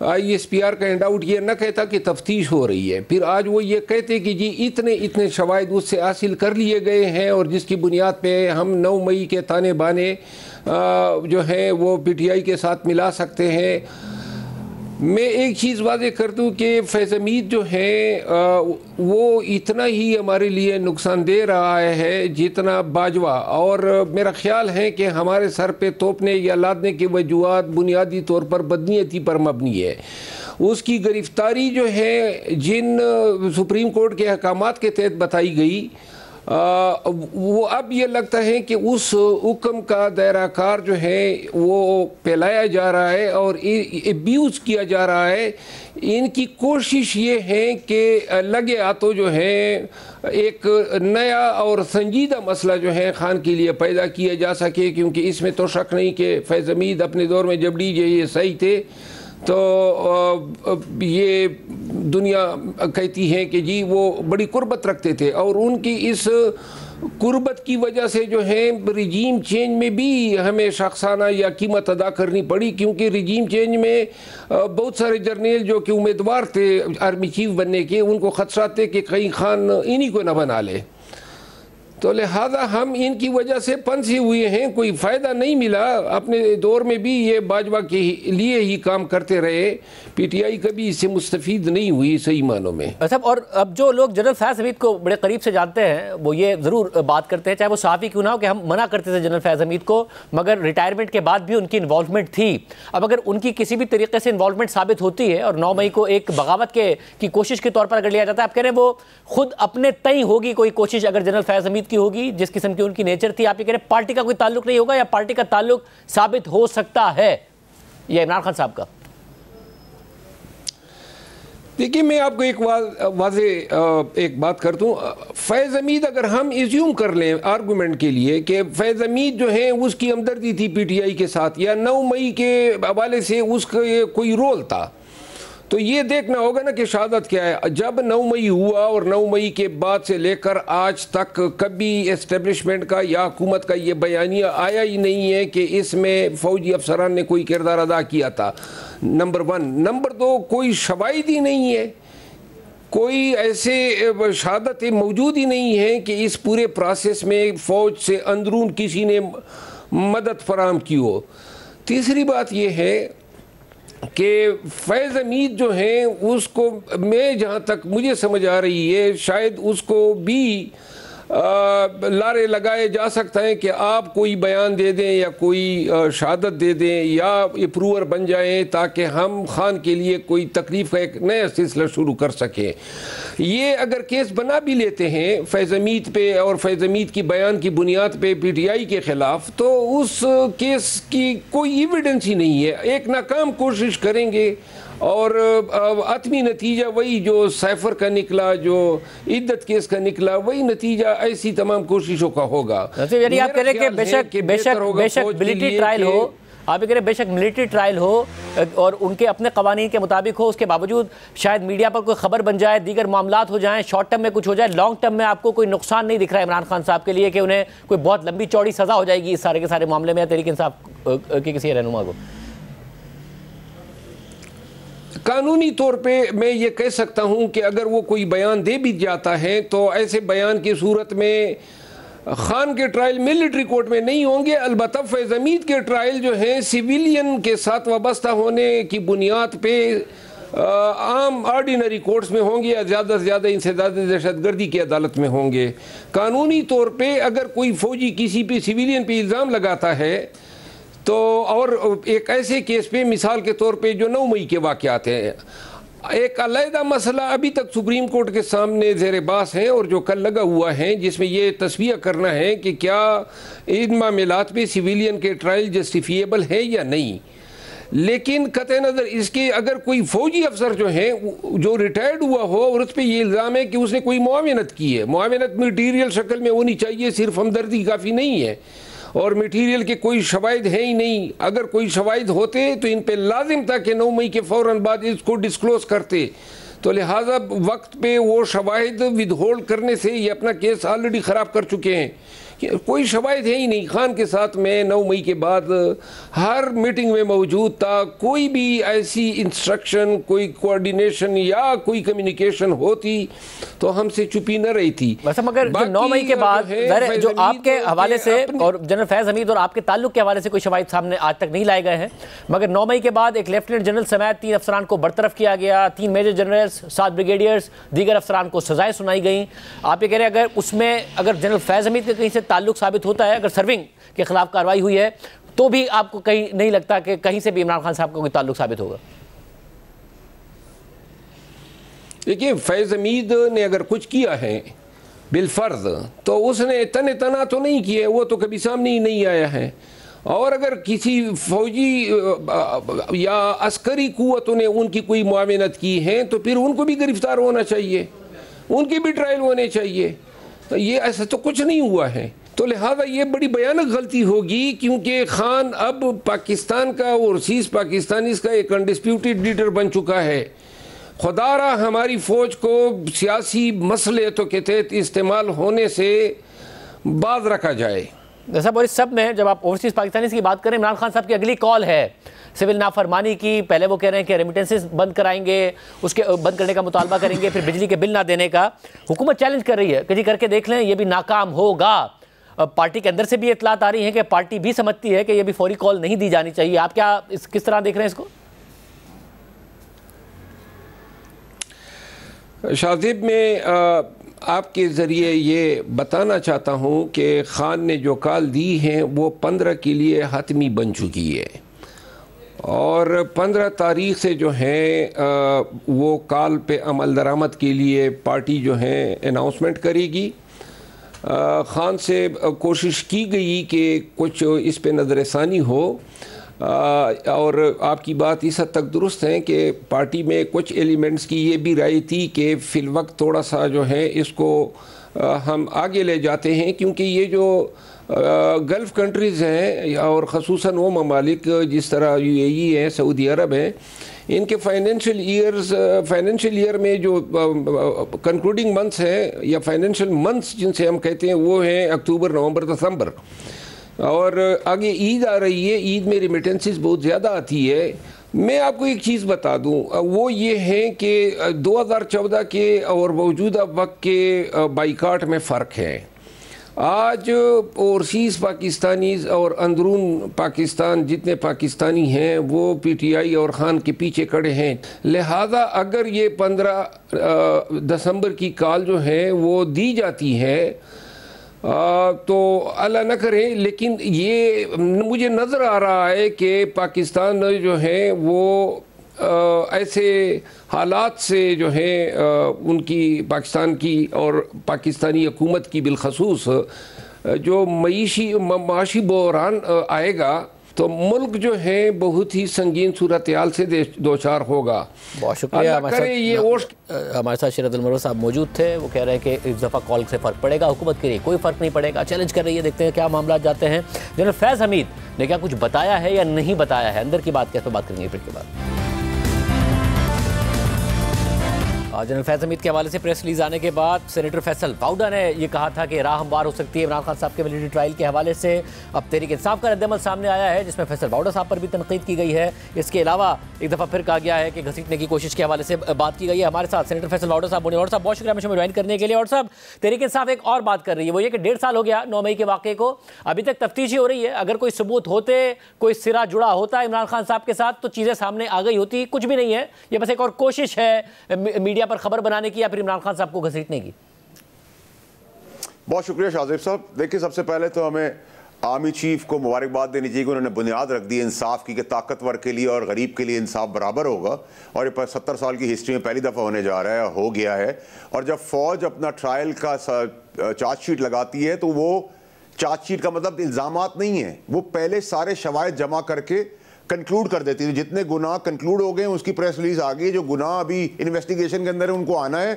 ISPR का हैंड आउट ये न कहता कि तफ्तीश हो रही है, फिर आज वो ये कहते कि जी इतने शवाहिद उससे हासिल कर लिए गए हैं और जिसकी बुनियाद पे हम 9 मई के ताने बाने जो है वो PTI के साथ मिला सकते हैं। मैं एक चीज़ वादे कर दूं कि फैज़ हमीद जो है वो इतना ही हमारे लिए नुकसान दे रहा है जितना बाजवा, और मेरा ख्याल है कि हमारे सर पे तोपने या लादने की वजूहात बुनियादी तौर पर बदनीयती पर मबनी है। उसकी गिरफ्तारी जो है जिन सुप्रीम कोर्ट के अहकामात के तहत बताई गई, वो अब ये लगता है कि उस हुक्म का दायरा कार जो है वो फैलाया जा रहा है और एब्यूज़ किया जा रहा है। इनकी कोशिश ये है कि लगे हाथों जो है एक नया और संजीदा मसला जो है खान के लिए पैदा किया जा सके, क्योंकि इसमें तो शक नहीं कि फैज़ हमीद अपने दौर में जब डीजे ये सही थे तो ये दुनिया कहती है कि जी वो बड़ी कुर्बत रखते थे, और उनकी इस कुर्बत की वजह से जो है रिजीम चेंज में भी हमें शख्साना या कीमत अदा करनी पड़ी, क्योंकि रिजीम चेंज में बहुत सारे जर्नल जो कि उम्मीदवार थे आर्मी चीफ बनने के, उनको खदशा थे कि कहीं खान इन्हीं को न बना ले। तो लिहाजा हम इनकी वजह से फंसे हुए हैं, कोई फ़ायदा नहीं मिला। अपने दौर में भी ये बाजवा के लिए ही काम करते रहे, पीटीआई कभी इससे मुस्तफ़ीद नहीं हुई सही मानों में। अच्छा, और अब जो लोग जनरल फैज़ हमीद को बड़े करीब से जानते हैं वो ये ज़रूर बात करते हैं, चाहे वो सहाफ़ी क्यों ना हो, कि हम मना करते थे जनरल फैज़ हमीद को, मगर रिटायरमेंट के बाद भी उनकी इन्वॉल्वमेंट थी। अब अगर उनकी किसी भी तरीके से इन्वॉल्वमेंट साबित होती है और 9 मई को एक बगावत की कोशिश के तौर पर अगर लिया जाता है, आप कह रहे हैं वो खुद अपने तय होगी कोई कोशिश अगर जनरल फैज़ हमीद की होगी, जिस किस्म की उनकी नेचर थी, आप ये कह रहे हैं पार्टी का कोई ताल्लुक नहीं होगा, या पार्टी का ताल्लुक साबित हो सकता है या इमरान खान साहब का? देखिए, मैं आपको एक वाज़े एक बात कर दूं। फैज़ हमीद अगर हम एज्यूम कर लें आर्गूमेंट के लिए कि फैज़ हमीद जो है उसकी हमदर्दी थी पीटीआई के साथ, या 9 मई के हवाले से उसका कोई रोल था, तो ये देखना होगा ना कि शहादत क्या है। जब 9 मई हुआ और 9 मई के बाद से लेकर आज तक कभी एस्टेब्लिशमेंट का या हुकूमत का ये बयानिया आया ही नहीं है कि इसमें फ़ौजी अफसरान ने कोई किरदार अदा किया था, नंबर 1। नंबर 2, कोई शवाहिद ही नहीं है, कोई ऐसे शहादतें मौजूद ही नहीं है कि इस पूरे प्रोसेस में फ़ौज से अंदरून किसी ने मदद फराहम की हो। तीसरी बात यह है कि फैज़ हमीद जो हैं उसको, मैं जहाँ तक मुझे समझ आ रही है, शायद उसको भी लारे लगाए जा सकता है कि आप कोई बयान दे दें या कोई शहादत दे दें या अप्रूवर बन जाएं, ताकि हम खान के लिए कोई तकलीफ़ का एक नया सिलसिला शुरू कर सकें। ये अगर केस बना भी लेते हैं फैज़ हमीद पे और फैज़ हमीद की बयान की बुनियाद पे पीटीआई के ख़िलाफ़, तो उस केस की कोई एविडेंस ही नहीं है। एक नाकाम कोशिश करेंगे और आत्मी नतीजा वही जो सैफर का निकला, जो इद्दत केस का निकला, वही नतीजा ऐसी तमाम कोशिशों का होगा। यानी आप कह रहे हैं कि बेशक मिलिट्री ट्रायल हो, आप ये कह रहे हैं बेशक मिलिट्री ट्रायल हो और उनके अपने कवानीन के मुताबिक हो, उसके बावजूद शायद मीडिया पर कोई खबर बन जाए, दीगर मामलात हो जाएं, शॉर्ट टर्म में कुछ हो जाए, लॉन्ग टर्म में आपको कोई नुकसान नहीं दिख रहा है इमरान खान साहब के लिए कि उन्हें कोई बहुत लंबी चौड़ी सज़ा हो जाएगी इस सारे के सारे मामले में, या तहरीक इंसाफ के किसी रहनुमा को? कानूनी तौर पे मैं ये कह सकता हूँ कि अगर वो कोई बयान दे भी जाता है तो ऐसे बयान की सूरत में खान के ट्रायल मिलिट्री कोर्ट में नहीं होंगे। अलबत्ता फैज़ हमीद के ट्रायल जो हैं सिविलियन के साथ वाबस्ता होने की बुनियाद पे आम ऑर्डिनरी कोर्ट्स में होंगे या ज़्यादा से ज़्यादा इंसदाद दहशतगर्दी की अदालत में होंगे। कानूनी तौर पे अगर कोई फ़ौजी किसी पे सिविलियन पे इल्ज़ाम लगाता है तो, और एक ऐसे केस पे मिसाल के तौर पे जो 9 मई के वाक़यात हैं, एक अलहदा मसला अभी तक सुप्रीम कोर्ट के सामने ज़ेर बास है और जो कल लगा हुआ है, जिसमें ये तस्वीर करना है कि क्या इन मामलात पे सिविलियन के ट्रायल जस्टिफिएबल है या नहीं। लेकिन कतई नज़र इसके अगर कोई फ़ौजी अफसर जो है जो रिटायर्ड हुआ हो और उस पर यह इल्ज़ाम है कि उसने कोई मुआवनत की है, मुआवनत मटीरियल शक्ल में होनी चाहिए, सिर्फ हमदर्दी काफ़ी नहीं है, और मटीरियल के कोई शवाहिद है ही नहीं। अगर कोई शवाहिद होते तो इन पे लाजिम था कि 9 मई के फ़ौरन बाद इसको डिस्क्लोज करते, तो लिहाजा वक्त पे वो शवाहिद विदहोल्ड करने से ये अपना केस ऑलरेडी ख़राब कर चुके हैं, कोई शवाहिद है ही नहीं। खान के साथ मैं 9 मई के बाद हर मीटिंग में मौजूद था, कोई भी ऐसी इंस्ट्रक्शन, कोई कोऑर्डिनेशन या कोई कम्युनिकेशन होती तो हमसे चुपी न रही थी। मगर 9 मई के बाद जो आपके हवाले से और जनरल फैज हमीद और आपके ताल्लुक के हवाले से कोई शवाहिद सामने आज तक नहीं लाए गए हैं, मगर 9 मई के बाद एक लेफ्टिनेंट जनरल समेत 3 अफसरान को बरतरफ किया गया, 3 मेजर जनरल्स, 7 ब्रिगेडियर्स, दीगर अफसरान को सजाएं सुनाई गई। आप ये कह रहे हैं अगर उसमें अगर जनरल फैज हमीद का कहीं से ताल्लुक साबित होता है, अगर सर्विंग के खिलाफ कार्रवाई हुई है, तो भी आपको कहीं नहीं लगता कि कहीं से भी इमरान खान साहब का कोई ताल्लुक साबित होगा? देखिए, फैज हमीद ने अगर कुछ किया है बिलफर्ज तो उसने तने तना तो नहीं किया, वो तो कभी सामने ही नहीं आया है। और अगर किसी फौजी या अस्करी कुव्वतों ने उनकी कोई मुआवनत की है तो फिर उनको भी गिरफ्तार होना चाहिए, उनके भी ट्रायल होने चाहिए। तो ये ऐसा तो कुछ नहीं हुआ है, तो लिहाजा ये बड़ी भयानक गलती होगी, क्योंकि खान अब पाकिस्तान का ओवरसीज़ पाकिस्तानीज़ का एक अनडिस्प्यूटेड लीडर बन चुका है। खुदारा हमारी फ़ौज को सियासी मसलेतों के तहत इस्तेमाल होने से बाज रखा जाए। जैसा और इस सब में जब आप ओवरसीज़ पाकिस्तानी की बात करें, इमरान खान साहब की अगली कॉल है सिविल नाफरमानी की। पहले वो कह रहे हैं कि रेमिटेंसेस बंद कराएंगे, उसके बंद करने का मुतालबा करेंगे, फिर बिजली के बिल ना देने का। हुकूमत चैलेंज कर रही है कि जी करके देख लें, ये भी नाकाम होगा। पार्टी के अंदर से भी इतलात आ रही है कि पार्टी भी समझती है कि ये भी फौरी कॉल नहीं दी जानी चाहिए। आप क्या किस तरह देख रहे हैं इसको? शाजिब, में आपके ज़रिए ये बताना चाहता हूँ कि ख़ान ने जो कॉल दी है वो 15 के लिए हतमी बन चुकी है, और 15 तारीख से जो है वो कॉल पे अमल दरामद के लिए पार्टी जो है अनाउंसमेंट करेगी। ख़ान से कोशिश की गई कि कुछ इस पे नज़रसानी हो, और आपकी बात इस हद तक दुरुस्त है कि पार्टी में कुछ एलिमेंट्स की ये भी राय थी कि फ़िलवक्त थोड़ा सा जो है इसको हम आगे ले जाते हैं, क्योंकि ये जो गल्फ़ कंट्रीज़ हैं और ख़ुसूसन वो ममालिक जिस तरह UAE है, सऊदी अरब है, इनके फाइनेंशियल ईयर में जो कंक्लूडिंग मंथ्स हैं या फाइनेंशियल मंथ्स जिनसे हम कहते हैं वो हैं अक्टूबर, नवंबर, दिसंबर, और आगे ईद आ रही है। ईद में रिमिटेंसेस बहुत ज़्यादा आती है। मैं आपको एक चीज़ बता दूं, वो ये है कि 2014 के और मौजूदा वक्त के बाइकाट में फ़र्क है। आज ओवरसीज़ पाकिस्तानीज़ और अंदरून पाकिस्तान जितने पाकिस्तानी हैं वो PTI और ख़ान के पीछे खड़े हैं। लिहाजा अगर ये 15 दिसंबर की कॉल जो है वो दी जाती है तो अल्लाह न करे, लेकिन ये मुझे नज़र आ रहा है कि पाकिस्तान जो है वो ऐसे हालात से जो है उनकी पाकिस्तान की और पाकिस्तानी हुकूमत की बिलखसूस जो माशी बहरान आएगा तो मुल्क जो है बहुत ही संगीन सूरत हाल से दो चार होगा। बहुत शुक्रिया। हमारे साथ शरद अलमरोज़ साहब मौजूद थे। वो कह रहे हैं कि इस दफ़ा कॉल से फ़र्क पड़ेगा, हुकूमत के लिए कोई फ़र्क नहीं पड़ेगा। चैलेंज कर रही है, देखते हैं क्या मामला जाते हैं। जनरल फैज़ हमीद ने क्या कुछ बताया है या नहीं बताया है, अंदर की बात कैसे बात करेंगे फिर के बाद। जनरल फैज़ हमीद के हवाले से प्रेस रिलीज आने के बाद सेनेटर फैसल वाउडा ने यह कहा था कि राह हमवार हो सकती है इमरान खान साहब के वैलिडिटी ट्रायल के हवाले से। अब तहरीक इंसाफ का रद्दअमल सामने आया है जिसमें फैसल वाउडा साहब पर भी तनकीद की गई है। इसके अलावा एक दफ़ा फिर कहा गया है कि घसीटने की कोशिश के हवाले से बात की गई है। हमारे साथ सेनेटर फैसल वाउडा साहब बोले। और साहब बहुत शुक्रिया हमें ज्वाइन करने के लिए। और साहब, तहरीक इंसाफ एक और बात कर रही है, वो ये कि 1.5 साल हो गया 9 मई के वाक़े को, अभी तक तफ्तीश ही हो रही है। अगर कोई सबूत होते, कोई सिरा जुड़ा होता है इमरान खान साहब के साथ तो चीज़ें सामने आ गई होती। कुछ भी नहीं है, ये बस एक और कोशिश है मीडिया पर खबर बनाने की या फिर इमरान खान साहब को घसीटने की। बहुत शुक्रिया शाजिब साहब। देखिए, सबसे पहले तो हमें आर्मी चीफ को मुबारकबाद देनी चाहिए कि उन्होंने बुनियाद रख दी इंसाफ की कि ताकतवर के लिए और गरीब के लिए इंसाफ बराबर होगा। और ये 70 साल की हिस्ट्री में पहली दफ़ा होने जा रहा है, हो गया है। और जब फौज अपना ट्रायल का चार्जशीट लगाती है तो वो चार्जशीट का मतलब इल्ज़ामात नहीं है, वो पहले सारे शवाहिद जमा करके कंक्लूड कर देती थी। जितने गुनाह कंक्लूड हो गए उसकी प्रेस रिलीज आ गई। जो गुनाह अभी इन्वेस्टिगेशन के अंदर है उनको आना है,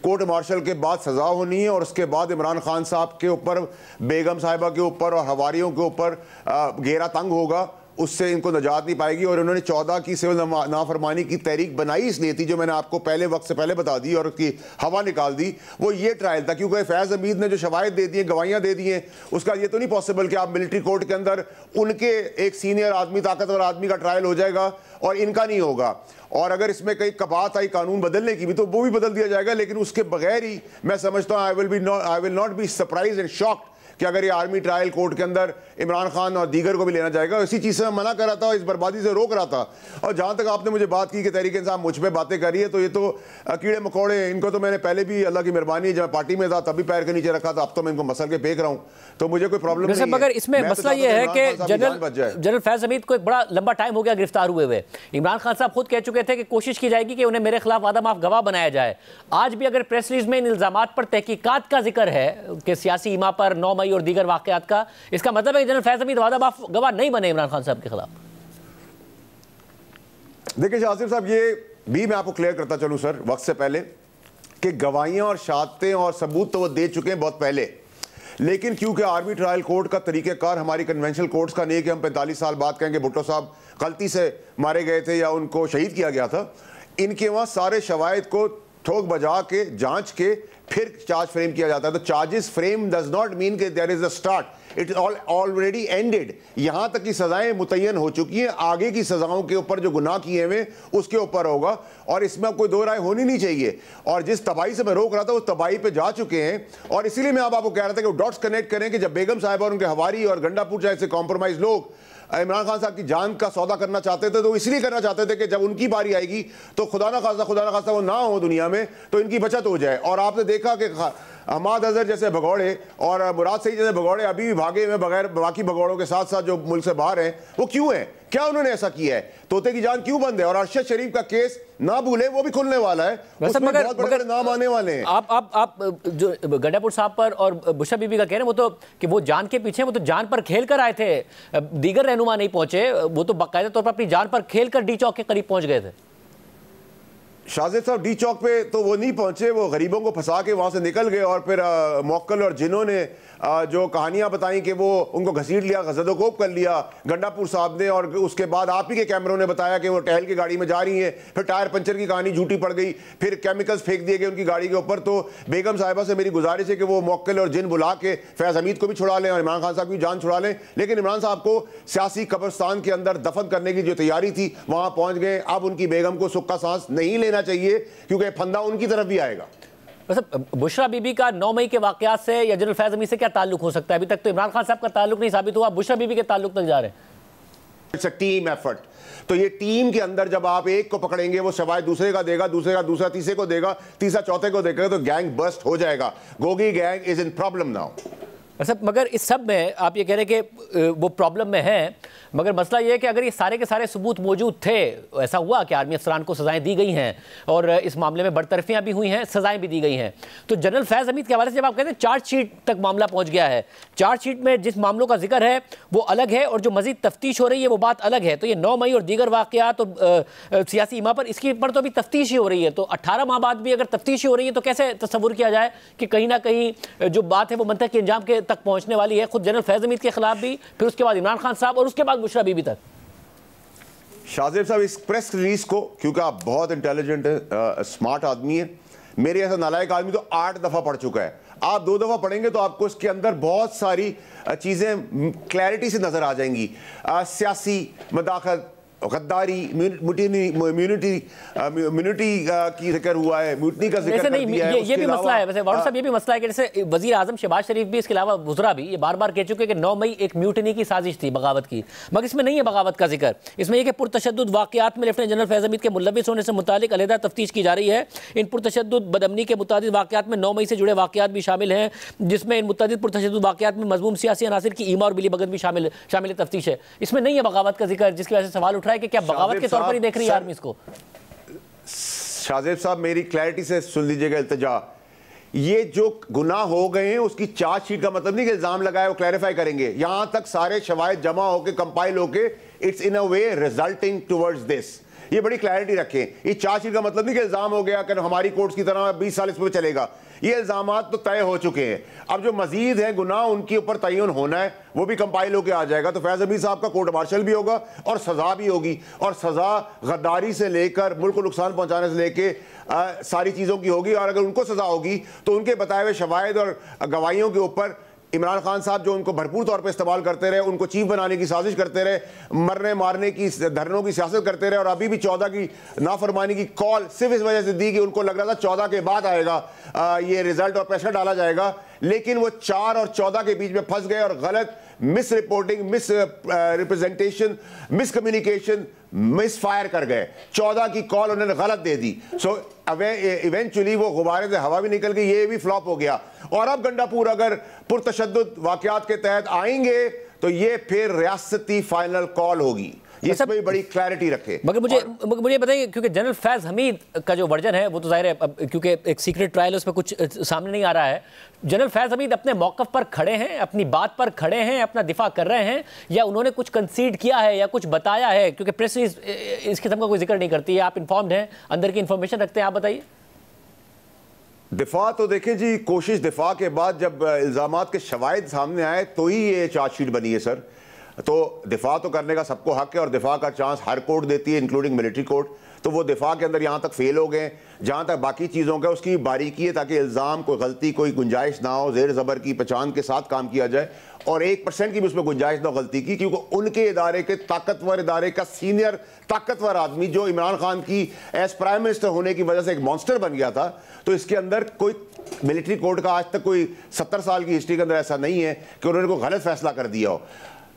कोर्ट मार्शल के बाद सजा होनी है और उसके बाद इमरान खान साहब के ऊपर, बेगम साहिबा के ऊपर और हवारियों के ऊपर घेरा तंग होगा। उससे इनको निजात नहीं पाएगी। और उन्होंने 14 की सिविल नाफरमानी की तहरीक बनाई इसलिए थी, जो मैंने आपको पहले वक्त से पहले बता दी और उसकी हवा निकाल दी, वो ये ट्रायल था क्योंकि फैज़ हमीद ने जो शवाहिद दे दी, गवाहियां दे दी हैं, उसका ये तो नहीं पॉसिबल कि आप मिलिट्री कोर्ट के अंदर उनके एक सीनियर आदमी, ताकतवर आदमी का ट्रायल हो जाएगा और इनका नहीं होगा। और अगर इसमें कई कबात आई कानून बदलने की भी तो वो भी बदल दिया जाएगा, लेकिन उसके बगैर ही मैं समझता हूँ I will not be surprise and shocked कि अगर ये आर्मी ट्रायल कोर्ट के अंदर इमरान खान और दीगर को भी लेना जाएगा। इसी चीज़ से मैं मना कर रहा था, इस बर्बादी से रोक रहा था। और जहाँ तक आपने मुझे बात की कि तहरीक इंसाफ मुझ पे बातें कर रही है, तो ये तो कीड़े मकोड़े, इनको तो मैंने पहले भी अल्लाह की मेहरबानी, जब पार्टी में था तभी पैर के नीचे रखा था, अब तो मैं इनको मसल के फेंक रहा हूँ, तो मुझे कोई प्रॉब्लम नहीं है। मगर इसमें मसला ये है कि जनरल फैज हमीद को एक बड़ा लंबा टाइम हो गया गिरफ्तार हुए। इमरान खान साहब खुद कह चुके थे कि कोशिश की जाएगी कि उन्हें मेरे खिलाफ वादा माफ गवाह बनाया जाए। आज भी अगर प्रेस रिलीज में इन इल्जामात पर तहकीकात का जिक्र है कि सियासी ईमा पर 9 मई और दीगर वाकयात का, इसका मतलब है कि जनरल फैज हमीद वादा माफ गवाह नहीं बने इमरान खान साहब के खिलाफ। देखिए शासिफ साहब, ये भी मैं आपको क्लियर करता चलूं सर वक्त से पहले कि गवाहियां और शहादतें और सबूत तो वो दे चुके हैं बहुत पहले, लेकिन क्योंकि आर्मी ट्रायल कोर्ट का तरीक़ेकार हमारी कन्वेंशनल कोर्ट्स का नहीं है कि हम 45 साल बाद कहेंगे भुट्टो साहब गलती से मारे गए थे या उनको शहीद किया गया था। इनके वहाँ सारे शवाहिद को ठोक बजा के जांच के फिर चार्ज फ्रेम किया जाता है। तो charges frame does not mean कि there is a start, it already ended. यहां तक की सजाएं मुतय्यन हो चुकी हैं, आगे की सजाओं के ऊपर जो गुनाह किए हुए उसके ऊपर होगा, और इसमें कोई दो राय होनी नहीं चाहिए। और जिस तबाही से मैं रोक रहा था उस तबाही पे जा चुके हैं, और इसीलिए मैं आपको कह रहा था कि डॉट्स कनेक्ट करें कि जब बेगम साहिबा और उनके हवारी और गंडापुर जैसे कॉम्प्रोमाइज लोग इमरान खान साहब की जान का सौदा करना चाहते थे, तो इसलिए करना चाहते थे कि जब उनकी बारी आएगी तो खुदा ना खास्ता वो ना हो दुनिया में, तो इनकी बचत हो जाए। और आपने देखा कि अहमद अजहर जैसे भगौड़े और मुराद सईद जैसे भगौड़े अभी भी भागे हुए बगैर बाकी भगौड़ों के साथ साथ जो मुल्क से बाहर हैं, वो क्यों हैं? क्या उन्होंने ऐसा किया है? तोते की जान क्यों बंद है? और अरशद शरीफ का केस ना भूले, वो भी खुलने वाला है, उसमें बहुत बड़े नाम आने वाले हैं। आप जो गंडापुर साहब पर और बुशरा बीबी का कह रहे हैं, वो तो कि वो जान के पीछे, वो तो जान पर खेल कर आए थे, दीगर रहनुमा नहीं पहुंचे, वो तो बाकायदा तौर पर अपनी जान पर खेल कर डी चौक के करीब पहुंच गए थे। शाजिद साहब डी चौक पे तो वो नहीं पहुंचे, वो गरीबों को फंसा के वहां से निकल गए, और फिर मौक्कल और जिन्होंने जो कहानियां बताई कि वो उनको घसीट लिया, गजदोकोप कर लिया गंडापुर साहब ने, और उसके बाद आप ही के कैमरों ने बताया कि वो टहल के गाड़ी में जा रही हैं, फिर टायर पंचर की कहानी झूठी पड़ गई, फिर केमिकल्स फेंक दिए गए उनकी गाड़ी के ऊपर। तो बेगम साहिबा से मेरी गुजारिश है कि वो मौक्कल और जिन बुला के फैज हमीद को भी छुड़ा लें और इमरान खान साहब की जान छुड़ा लें। लेकिन इमरान साहब को सियासी कब्रिस्तान के अंदर दफन करने की जो तैयारी थी वहां पहुंच गए। अब उनकी बेगम को सुख का सांस नहीं लेना चाहिए, क्योंकि फंदा उनकी तरफ भी आएगा। बुशरा बीबी का 9 मई के वाकयात से या जनरल फैज हमीद से क्या ताल्लुक हो सकता है? अभी तक तो इमरान खान साहब का ताल्लुक नहीं साबित हुआ, बुशरा बीबी के ताल्लुक तक जा रहे हैं। It's a team effort. तो ये टीम के अंदर जब आप एक को पकड़ेंगे, वो शवायद दूसरे का देगा, दूसरे का दूसरा तीसरे को देगा, तीसरा चौथे को देगा, तो गैंग बस्ट हो जाएगा। Gogi gang is in problem now. मगर इस सब में आप ये कह रहे हैं कि वो प्रॉब्लम में है, मगर मसला ये है कि अगर ये सारे के सारे सबूत मौजूद थे, ऐसा हुआ कि आर्मी अफसरान को सजाएं दी गई हैं और इस मामले में बरतरफियां भी हुई हैं, सजाएं भी दी गई हैं, तो जनरल फैज हमीद के हवाले से जब आप कहते हैं चार्जशीट तक मामला पहुंच गया है, चार्जशीट में जिस मामलों का जिक्र है वो अलग है और जो मजीद तफ्तीश हो रही है वो बात अलग है। तो ये 9 मई और दीगर वाकयात तो सियासी ईमा पर, इसकी पर तो अभी तफ्तीश ही हो रही है, तो 18 माह बाद भी अगर तफ्तीश ही हो रही है तो कैसे तस्वुर किया जाए कि कहीं ना कहीं जो बात है वो मंतक के अंजाम के तक पहुंचने वाली है, खुद जनरल फैज हमीद के खिलाफ भी, फिर उसके बाद इमरान खान साहब और उसके बाद बुशरा बीबी तक। शाहजेब साहब, इस प्रेस रिलीज को, क्योंकि आप बहुत इंटेलिजेंट है, स्मार्ट आदमी है, मेरे ऐसा नालायक आदमी तो 8 दफा पढ़ चुका है, आप 2 दफा पढ़ेंगे तो आपको इसके अंदर बहुत सारी चीजें क्लैरिटी से नजर आ जाएंगी। सियासी मदाखलत, गद्दारी, म्यूनिटी की जिक्र हुआ है, म्यूटनी का जिक्र नहीं, ये भी मसला है वैसे वारुद साहब, ये भी मसला है कि जैसे वजीर आजम शहबाज शरीफ भी, इसके अलावा वुज़रा भी ये बार बार कह चुके हैं कि 9 मई एक म्यूटनी की साजिश थी, बगावत की, मगर इसमें नहीं है बगावत का जिक्र। इसमें यह कि पुरतशद्दुद वाकयात में लेफ्टिनेंट जनरल फैज हमीद के मुलविस होने से मुतालिक अलहदा तफ्तीश की जा रही है। इन पुरतशद्दुद बदअमनी के मुतादिद वाकयात में 9 मई से जुड़े वाकयात भी शामिल हैं, जिसमें इन मुतादिद पुरतशद्दुद वाकयात में मज़मूम सियासी अनासिर की ईमा और बिली भगत भी शामिल तफ्तीश है। इसमें नहीं है बगावत का जिक्र, जिसकी वजह से सवाल उठ रहा है कि क्या बगावत तौर पर ही देख रही है आर्मी इसको। शाहजेब साहब, मेरी क्लैरिटी से सुन लीजिएगा इल्तिजा, ये जो गुनाह हो गए हैं उसकी चार्जशीट का मतलब नहीं कि इल्जाम लगाया, वो क्लैरिफाई करेंगे। यहां तक सारे शवाहिद जमा होके कंपाइल होके, it's in a way resulting towards this. ये बड़ी क्लैरिटी रखें। ये चार्जशीट का मतलब नहीं कि इल्जाम हो गया कि हमारी कोर्ट्स की तरह 20 साल इस पर चलेगा। ये इल्जामात तो तय हो चुके हैं। अब जो मजीद है गुनाह उनके ऊपर तयन होना है, वो भी कंपाइल होकर आ जाएगा। तो फैज हमीद साहब का कोर्ट मार्शल भी होगा और सजा भी होगी, और सजा गद्दारी से लेकर मुल्क को नुकसान पहुंचाने से लेकर सारी चीज़ों की होगी। और अगर उनको सजा होगी तो उनके बताए हुए शवाहिद और गवाहियों के ऊपर इमरान खान साहब जो उनको भरपूर तौर पे इस्तेमाल करते रहे, उनको चीफ बनाने की साजिश करते रहे, मरने मारने की धरनों की सियासत करते रहे, और अभी भी 14 की नाफरमानी की कॉल सिर्फ इस वजह से दी कि उनको लग रहा था 14 के बाद आएगा ये रिजल्ट और प्रेशर डाला जाएगा, लेकिन वो 4 और 14 के बीच में फंस गए और गलत miss reporting, miss representation, miss communication, miss fire कर गए। 14 की कॉल उन्होंने गलत दे दी। सो इवेंचुअली वो गुब्बारे से हवा भी निकल गई, ये भी फ्लॉप हो गया। और अब गंडापुर अगर पुरतशद्दुद वाकयात के तहत आएंगे तो ये फिर रियासती फाइनल कॉल होगी, इसमें भी बड़ी क्लैरिटी रखे। मगर मुझे बताइए, क्योंकि जनरल फैज हमीद का जो वर्जन है वो तो जाहिर है, क्योंकि एक सीक्रेट ट्रायल है, उसमें कुछ सामने नहीं आ रहा है। जनरल फैज हमीद अपने मौक़िफ़ पर खड़े हैं, अपनी बात पर खड़े हैं, अपना दिफा कर रहे हैं, या उन्होंने कुछ कंसीड किया है या कुछ बताया है? क्योंकि प्रेस इस किस्म का कोई जिक्र नहीं करती है। आप इन्फॉर्म्ड हैं, अंदर की इंफॉर्मेशन रखते हैं, आप बताइए। दिफा तो देखें जी, कोशिश दिफा के बाद जब इल्ज़ामात के शवाहिद सामने आए तो ही ये चार्जशीट बनी है सर। तो दिफा तो करने का सबको हक है, और दिफा का चांस हर कोर्ट देती है, इंक्लूडिंग मिलिट्री कोर्ट। तो वो दिफा के अंदर यहाँ तक फेल हो गए। जहाँ तक बाकी चीज़ों का उसकी बारीकी है, ताकि इल्ज़ाम, कोई गलती, कोई गुंजाइश ना हो, ज़ेर ज़बर की पहचान के साथ काम किया जाए, और 1% की भी उसमें गुंजाइश ना हो गलती की, क्योंकि उनके इदारे के ताकतवर इदारे का सीनियर ताकतवर आदमी जो इमरान खान की एज प्राइम मिनिस्टर होने की वजह से एक मॉन्स्टर बन गया था। तो इसके अंदर कोई मिलिट्री कोर्ट का आज तक कोई 70 साल की हिस्ट्री के अंदर ऐसा नहीं है कि उन्होंने कोई गलत फैसला कर दिया हो।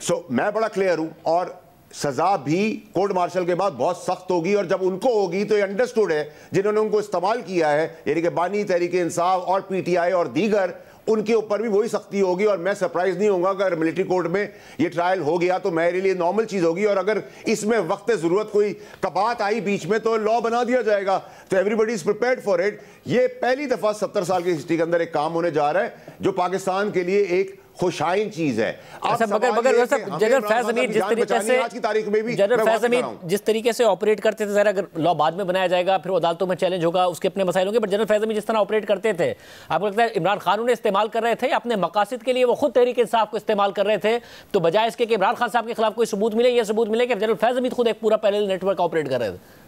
सो मैं बड़ा क्लियर हूं, और सजा भी कोर्ट मार्शल के बाद बहुत सख्त होगी, और जब उनको होगी तो ये अंडरस्टूड है जिन्होंने उनको इस्तेमाल किया है, यानी कि बानी, तहरीक इंसाफ और पीटीआई और दीगर, उनके ऊपर भी वही सख्ती होगी। और मैं सरप्राइज नहीं होगा अगर मिलिट्री कोर्ट में ये ट्रायल हो गया, तो मेरे लिए नॉर्मल चीज होगी। और अगर इसमें वक्त जरूरत कोई कबात आई बीच में तो लॉ बना दिया जाएगा। तो everybody is prepared for it. ये पहली दफा 70 साल की हिस्ट्री के अंदर एक काम होने जा रहा है जो पाकिस्तान के लिए एक खुशाइन चीज है। जनरल फैज हमीद जिस तरीके से आज की तारीख में भी जनरल फैज हमीद जिस तरीके से ऑपरेट करते थे, अगर लॉ बाद में बनाया जाएगा फिर अदालतों में चैलेंज होगा, उसके अपने मसाइल होंगे, बट जनरल फैज हमीद जिस तरह ऑपरेट करते थे, आपको लगता है इमरान खान उन्हें इस्तेमाल कर रहे थे अपने मकासद के लिए? वो खुद तहरीक इंसाफ को इस्तेमाल कर रहे थे, तो बजाय इसके कि इमरान खान साहब के खिलाफ कोई सबूत मिले, ये सबूत मिले कि जनरल फैज हमीद खुद एक पूरा पैरेलल नेटवर्क ऑपरेट कर रहे थे।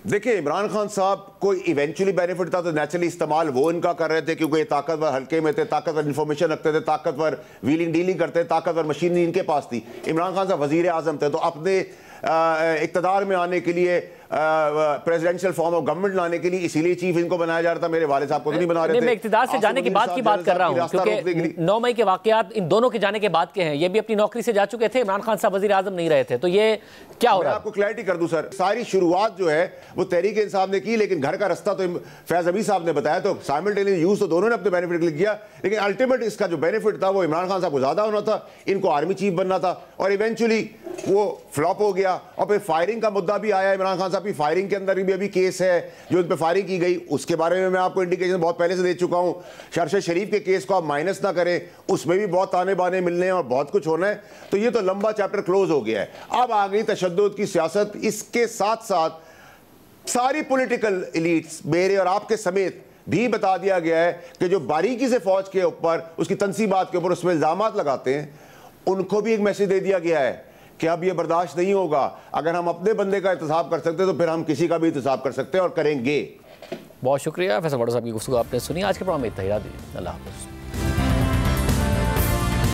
देखिए, इमरान खान साहब को इवेंचुअली बेनिफिट था तो नेचुरली इस्तेमाल वो इनका कर रहे थे, क्योंकि ये ताकतवर हल्के में थे, ताकतवर इंफॉर्मेशन रखते थे, ताकतवर व्हीलिंग डीलिंग करते थे, ताकतवर मशीनरी इनके पास थी। इमरान खान साहब वजीर आजम थे, तो अपने इक्तदार में आने के लिए, प्रेसिडेंशियल फॉर्म ऑफ गवर्नमेंट लाने के लिए इसीलिए चीफ इनको बनाया जा रहा था। मेरे वाले साहब को तो नहीं बना रहे थे। मैं इक्तदार से जाने के बाद की बात कर रहा हूं, क्योंकि 9 मई के वाकयात इन दोनों के जाने के बाद के हैं। ये भी अपनी नौकरी से जा चुके थे, इमरान खान साहब वजीर आजम नहीं रहे थे, तो ये क्या हो रहा है? आपको क्लैरिटी कर दूं सर, सारी शुरुआत जो है वो तहरीक इंसाफ ने की, लेकिन घर का रास्ता तो फैज हमीद साहब ने बताया। तो साइमल्टेनियस यूज तो दोनों ने अपने बेनिफिट के लिए किया, लेकिन अल्टीमेट इसका जो बेनिफिट था वो इमरान खान साहब को ज्यादा होना था, इनको आर्मी चीफ बनना था, और इवेंचुअली वो फ्लॉप हो गया। और फिर फायरिंग का मुद्दा भी आया, इमरान खान साहब की फायरिंग के अंदर भी अभी केस है जो इन पर फायरिंग की गई, उसके बारे में मैं आपको इंडिकेशन बहुत पहले से दे चुका हूं। शरशद शरीफ के केस को आप माइनस ना करें, उसमें भी बहुत ताने बाने मिलने हैं और बहुत कुछ होना है। तो ये तो लंबा चैप्टर क्लोज हो गया है। अब आ गई तशद्दुद की सियासत। इसके साथ साथ सारी पॉलिटिकल एलीट्स, मेरे और आपके समेत, भी बता दिया गया है कि जो बारीकी से फौज के ऊपर, उसकी तनसीबात के ऊपर उसमें इल्जामात लगाते हैं, उनको भी एक मैसेज दे दिया गया है कि अब ये बर्दाश्त नहीं होगा। अगर हम अपने बंदे का एहतसाब कर सकते हैं तो फिर हम किसी का भी एहतसाब कर सकते हैं और करेंगे। बहुत शुक्रिया फैसल भुट्टो साहब की गुफ्तगू आपने सुनी। आज के प्रोग्राम में इतना ही। अल्लाह हाफ़िज़।